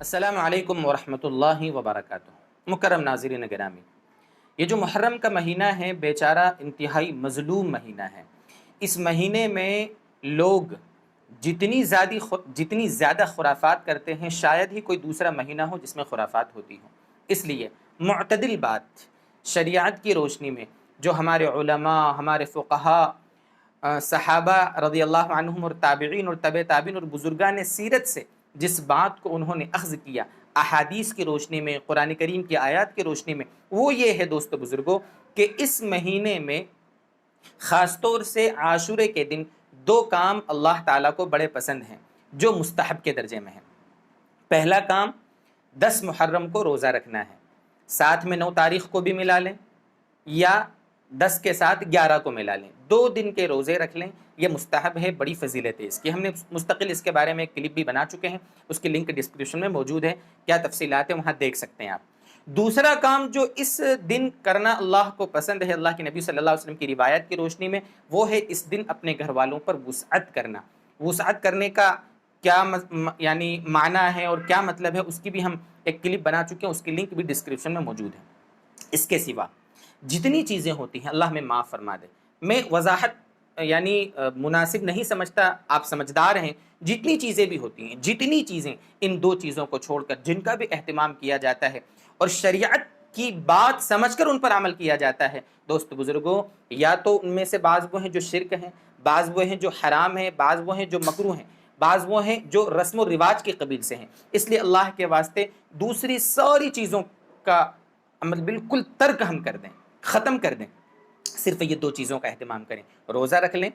السلام علیکم ورحمۃ اللہ وبرکاتہ۔ مکرم ناظرین گرامی، یہ جو محرم کا مہینہ ہے بیچارہ انتہائی مظلوم مہینہ ہے۔ اس مہینے میں لوگ جتنی زیادہ خرافات کرتے ہیں، شاید ہی کوئی دوسرا مہینہ ہو جس میں خرافات ہوتی ہوں۔ اس لیے معتدل بات شریعت کی روشنی میں جو ہمارے علماء، ہمارے فقہاء، صحابہ رضی اللہ عنہم اور تابعین اور تبع تابعین اور بزرگان سیرت سے جس بات کو انہوں نے اخذ کیا، احادیث کی روشنی میں، قرآن کریم کی آیات کی روشنی میں، وہ یہ ہے دوستو بزرگوں کہ اس مہینے میں خاص طور سے عاشورے کے دن دو کام اللہ تعالیٰ کو بڑے پسند ہیں جو مستحب کے درجے میں ہیں۔ پہلا کام 10 محرم کو روزہ رکھنا ہے، ساتھ میں 9 تاریخ کو بھی ملا لیں یا 10 کے ساتھ 11 کو ملا لیں، 2 دن کے روزے رکھ لیں۔ یہ مستحب ہے، بڑی فضیلت ہے اس کی۔ ہم نے مستقل اس کے بارے میں ایک کلپ بھی بنا چکے ہیں، اس کی لنک ڈسکرپشن میں موجود ہے، کیا تفصیلات ہیں وہاں دیکھ سکتے ہیں آپ۔ دوسرا کام جو اس دن کرنا اللہ کو پسند ہے، اللہ کے نبی صلی اللہ علیہ وسلم کی روایت کی روشنی میں، وہ ہے اس دن اپنے گھر والوں پر وسعت کرنا۔ وسعت کرنے کا کیا یعنی معنی ہے اور کیا مطلب ہے، اس کی بھی ہم ایک کلپ بنا چکے ہیں، اس کی لنک بھی ڈسکرپشن میں موجود ہے۔ اس کے سوا جتنی چیزیں ہوتی ہیں اللہ میں معاف فرما دے، میں وضاحت یعنی مناسب نہیں سمجھتا، آپ سمجھدار ہیں۔ جتنی چیزیں بھی ہوتی ہیں، جتنی چیزیں ان 2 چیزوں کو چھوڑ کر جن کا بھی اہتمام کیا جاتا ہے اور شریعت کی بات سمجھ کر ان پر عمل کیا جاتا ہے، دوست بزرگوں، یا تو ان میں سے بعض وہ ہیں جو شرک ہیں، بعض وہ ہیں جو حرام ہیں، بعض وہ ہیں جو مکروہ ہیں، بعض وہ ہیں جو رسم و رواج کے قبیل سے ہیں۔ اس لیے اللہ کے واسطے دوسری ساری چیزوں کا عمل بالکل ترک ہم کر دیں، ختم کر دیں، صرف یہ 2 چیزوں کا اہتمام کریں۔ روزہ رکھ لیں،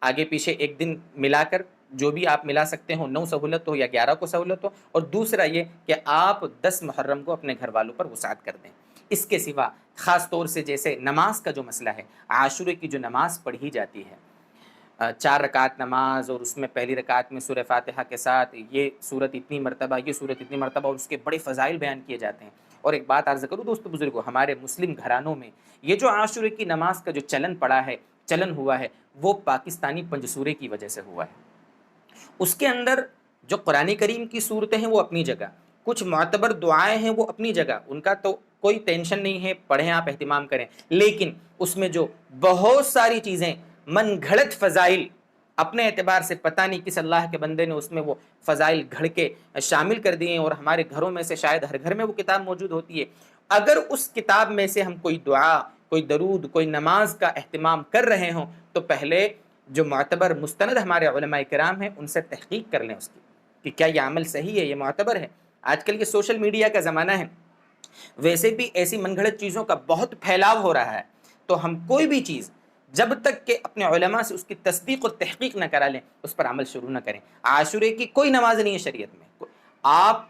آگے پیچھے ایک دن ملا کر جو بھی آپ ملا سکتے ہو، 9 سہولت ہو یا 11 کو سہولت ہو، اور دوسرا یہ کہ آپ 10 محرم کو اپنے گھر والوں پر وسعت کر دیں۔ اس کے سوا خاص طور سے جیسے نماز کا جو مسئلہ ہے، عاشورے کی جو نماز پڑھی جاتی ہے، 4 رکعت نماز، اور اس میں پہلی رکعت میں سورہ فاتحہ کے ساتھ یہ سورت اتنی مرتبہ، یہ سورت اتنی مرتبہ، اور اس کے بڑے فضائل بیان کیے جاتے ہیں۔ اور ایک بات عرض کروں دوستو بزرگوں، ہمارے مسلم گھرانوں میں یہ جو عاشورے کی نماز کا جو چلن ہوا ہے، وہ پاکستانی پنجسورے کی وجہ سے ہوا ہے۔ اس کے اندر جو قرآن کریم کی صورتیں ہیں وہ اپنی جگہ، کچھ معتبر دعائیں ہیں وہ اپنی جگہ، ان کا تو کوئی ٹینشن نہیں ہے، پڑھیں آپ، اہتمام کریں، لیکن اس میں جو بہت ساری چیزیں من گھڑت فضائل، اپنے اعتبار سے پتہ نہیں کس اللہ کے بندے نے اس میں وہ فضائل گھڑ کے شامل کر دیے ہیں، اور ہمارے گھروں میں سے شاید ہر گھر میں وہ کتاب موجود ہوتی ہے۔ اگر اس کتاب میں سے ہم کوئی دعا، کوئی درود، کوئی نماز کا اہتمام کر رہے ہوں تو پہلے جو معتبر مستند ہمارے علماء کرام ہیں ان سے تحقیق کر لیں اس کی کہ کیا یہ عمل صحیح ہے، یہ معتبر ہے۔ آج کل یہ سوشل میڈیا کا زمانہ ہے، ویسے بھی ایسی من گھڑت چیزوں کا بہت پھیلاؤ ہو رہا ہے، تو ہم کوئی بھی چیز جب تک کہ اپنے علماء سے اس کی تصدیق اور تحقیق نہ کرا لیں اس پر عمل شروع نہ کریں۔ عاشورے کی کوئی نماز نہیں ہے شریعت میں، آپ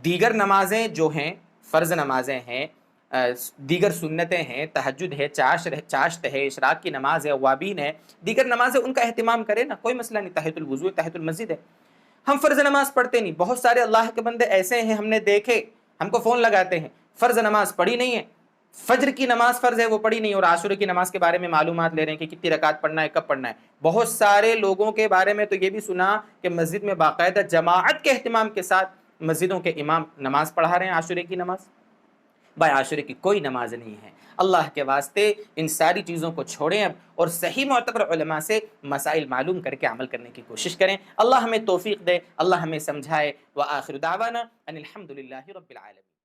دیگر نمازیں جو ہیں، فرض نمازیں ہیں، دیگر سنتیں ہیں، تہجد ہے، چاشت ہے، اشراق کی نماز ہے، اوابین ہے، دیگر نمازیں، ان کا اہتمام کریں نا، کوئی مسئلہ نہیں۔ تحیۃ الوضو، تحیۃ المسجد ہے۔ ہم فرض نماز پڑھتے نہیں، بہت سارے اللہ کے بندے ایسے ہیں، ہم نے دیکھے، ہم کو فون لگاتے ہیں، فرض نماز پڑھی نہیں ہے، فجر کی نماز فرض ہے وہ پڑھی نہیں، اور عاشورے کی نماز کے بارے میں معلومات لے رہے ہیں کہ کتنی رکعت پڑھنا ہے، کب پڑھنا ہے۔ بہت سارے لوگوں کے بارے میں تو یہ بھی سنا کہ مسجد میں باقاعدہ جماعت کے اہتمام کے ساتھ مسجدوں کے امام نماز پڑھا رہے ہیں، عاشورے کی نماز۔ بھائی عاشورے کی کوئی نماز نہیں ہے۔ اللہ کے واسطے ان ساری چیزوں کو چھوڑیں اب، اور صحیح معتبر علماء سے مسائل معلوم کر کے عمل کرنے کی کوشش کریں۔ اللہ ہمیں توفیق دے، اللہ ہمیں سمجھائے۔ وآخر دعوانا ان الحمد للہ رب العالمین۔